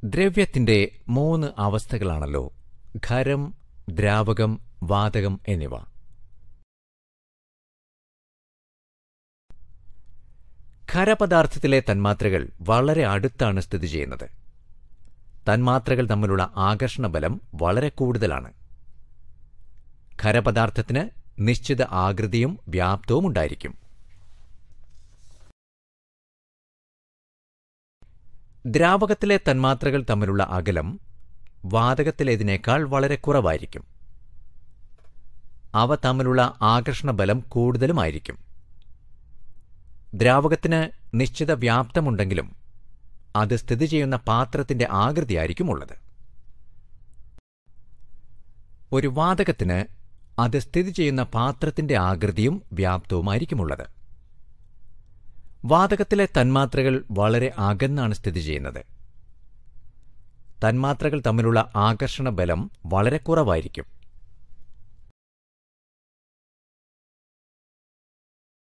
ദ്രവ്യത്തിന്റെ 3 അവസ്ഥകളാണല്ലോ ഖരം, ദ്രാവകം, വാതകം എന്നിവ. ഖരപദാർത്ഥത്തിലെ തന്മാത്രകൾ വളരെ അടുത്താണ് സ്ഥിതി ചെയ്യുന്നത്. തന്മാത്രകൾ തമ്മിലുള്ള ആകർഷണബലം വളരെ കൂടുതലാണ്. ഖരപദാർത്ഥത്തിന് നിശ്ചിത ആകൃതിയും വ്യാപ്തവും ഉണ്ടായിരിക്കും. ദ്രാവകത്തിലെ തന്മാത്രകൾ തമ്മിലുള്ള അകലം വാതകത്തിലേതിനേക്കാൾ വളരെ കുറവായിരിക്കും. അവ തമ്മിലുള്ള ആകർഷണബലം കൂടുതലുമായിരിക്കും. ദ്രാവകത്തിന് നിശ്ചിത വ്യാപ്തമുണ്ടെങ്കിലും അത് സ്ഥിതി ചെയ്യുന്ന പാത്രത്തിന്റെ ആകൃതിയായിരിക്കും ഉള്ളത്. ഒരു വാതകത്തിന് അത് സ്ഥിതി ചെയ്യുന്ന പാത്രത്തിന്റെ ആകൃതിയും വ്യാപ്തവുമായിരിക്കുമുള്ളത്. വാതകത്തിലെ തന്മാത്രകൾ വളരെ അകന്നാണ് സ്ഥിതി ചെയ്യുന്നത്. തന്മാത്രകൾ തമ്മിലുള്ള ആകർഷണബലം വളരെ കുറവായിരിക്കും.